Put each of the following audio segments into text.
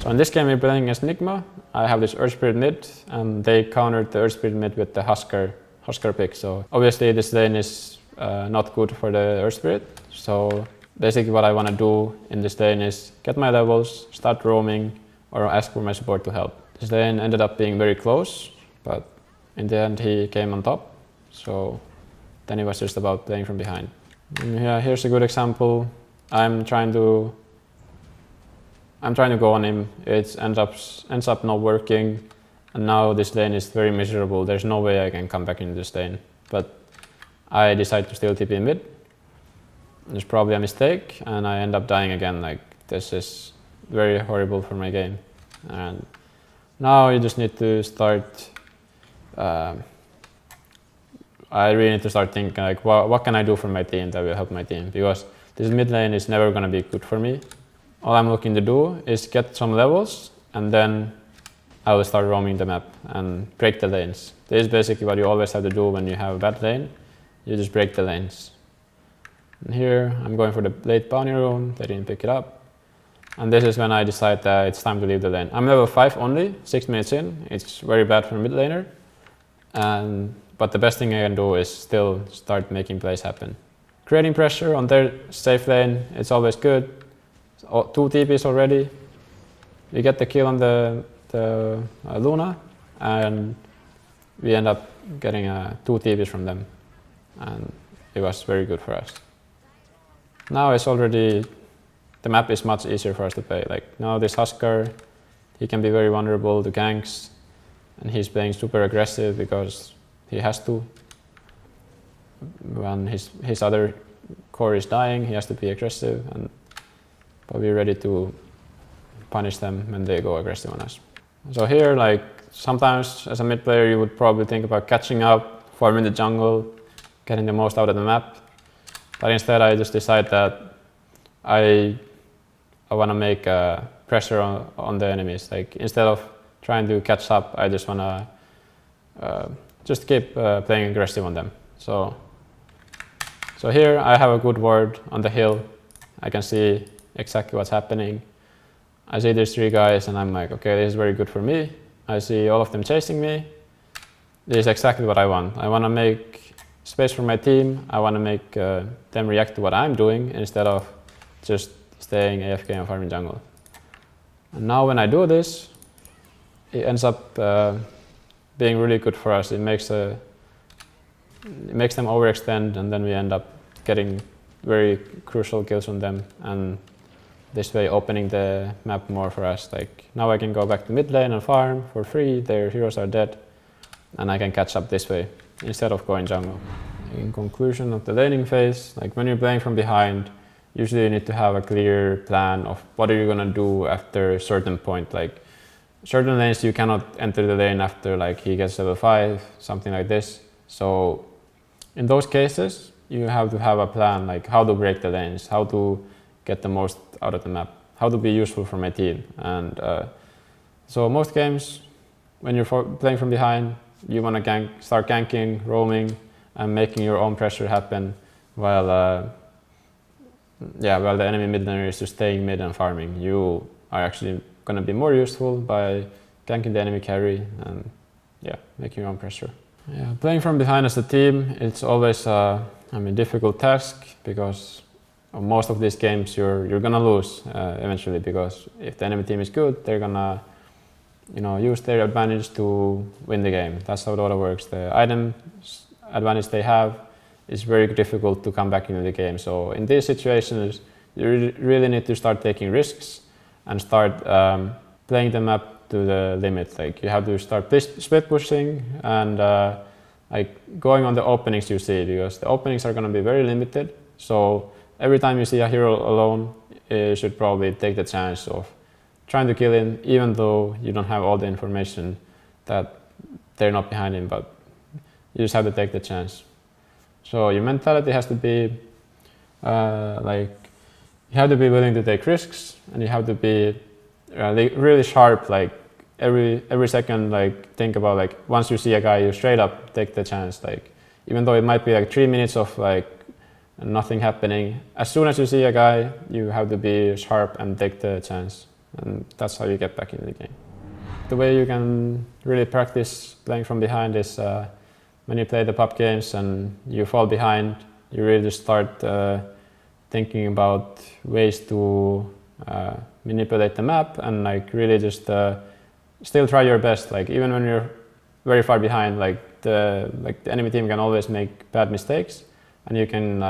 So in this game we're playing as Nigma. I have this Earth Spirit mid, and they countered the Earth Spirit mid with the Husker pick. So obviously this lane is not good for the Earth Spirit. So basically what I want to do in this lane is get my levels, start roaming, or ask for my support to help. This lane ended up being very close, but in the end he came on top. So then it was just about playing from behind. And yeah, here's a good example. I'm trying to go on him. It ends up not working, and now this lane is very miserable. There's no way I can come back into this lane, but I decide to still TP mid. There's probably a mistake, and I end up dying again. Like, this is very horrible for my game. And now you just need to start. I really need to start thinking like, what can I do for my team that will help my team? Because this mid lane is never going to be good for me. All I'm looking to do is get some levels, and then I will start roaming the map and break the lanes. This is basically what you always have to do when you have a bad lane. You just break the lanes. And here I'm going for the late bounty room. They didn't pick it up. And this is when I decide that it's time to leave the lane. I'm level 5 only, 6 minutes in. It's very bad for a mid laner. But the best thing I can do is still start making plays happen. Creating pressure on their safe lane, it's always good. 2 TPs already. We get the kill on the Luna, and we end up getting 2 TPs from them. And it was very good for us. Now it's already, the map is much easier for us to play. Like now this Husker, he can be very vulnerable to ganks, and he's playing super aggressive because he has to. When his other core is dying, he has to be aggressive and probably ready to punish them when they go aggressive on us. So here, like sometimes as a mid player, you would probably think about catching up, farming the jungle, getting the most out of the map. But instead, I just decide that I want to make pressure on the enemies. Like instead of trying to catch up, I just want to just keep playing aggressive on them. So here I have a good ward on the hill. I can see exactly what's happening. I see these 3 guys and I'm like, okay, this is very good for me. I see all of them chasing me. This is exactly what I want. I want to make space for my team. I want to make them react to what I'm doing instead of just staying AFK and farming jungle. And now when I do this, it ends up being really good for us. It makes them overextend, and then we end up getting very crucial kills on them, and this way opening the map more for us. Like now I can go back to mid lane and farm for free. Their heroes are dead, and I can catch up this way instead of going jungle. In conclusion of the laning phase, like when you're playing from behind, usually you need to have a clear plan of what are you gonna do after a certain point. Like certain lanes you cannot enter the lane after like he gets level 5, something like this. So in those cases, you have to have a plan, like how to break the lanes, how to get the most out of the map, how to be useful for my team. And so most games, when you're playing from behind, you want to start ganking, roaming, and making your own pressure happen, while the enemy mid laner is just staying mid and farming. You are actually going to be more useful by ganking the enemy carry and making your own pressure. Yeah, playing from behind as a team, it's always a difficult task, because most of these games you're gonna lose eventually, because if the enemy team is good, they're gonna use their advantage to win the game. That's how Dota works. The item advantage they have is very difficult to come back into the game. So in these situations, you really need to start taking risks and start playing the map to the limit. Like you have to start split pushing and like going on the openings you see, because the openings are going to be very limited. So every time you see a hero alone, you should probably take the chance of trying to kill him, even though you don't have all the information that they're not behind him, but you just have to take the chance. So your mentality has to be you have to be willing to take risks, and you have to be really sharp. Like every second, like think about like once you see a guy, you straight up take the chance. Like even though it might be like 3 minutes of like nothing happening, as soon as you see a guy, you have to be sharp and take the chance. and that's how you get back into the game. The way you can really practice playing from behind is when you play the pub games and you fall behind, you really just start thinking about ways to manipulate the map and like really just still try your best. Like even when you're very far behind, like the enemy team can always make bad mistakes, and you can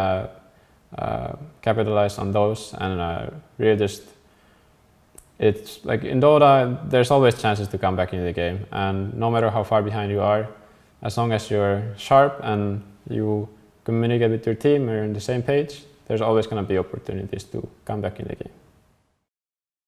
capitalize on those and really just. It's like in Dota, there's always chances to come back into the game, and no matter how far behind you are, as long as you're sharp and you communicate with your team or you're on the same page, there's always going to be opportunities to come back in the game.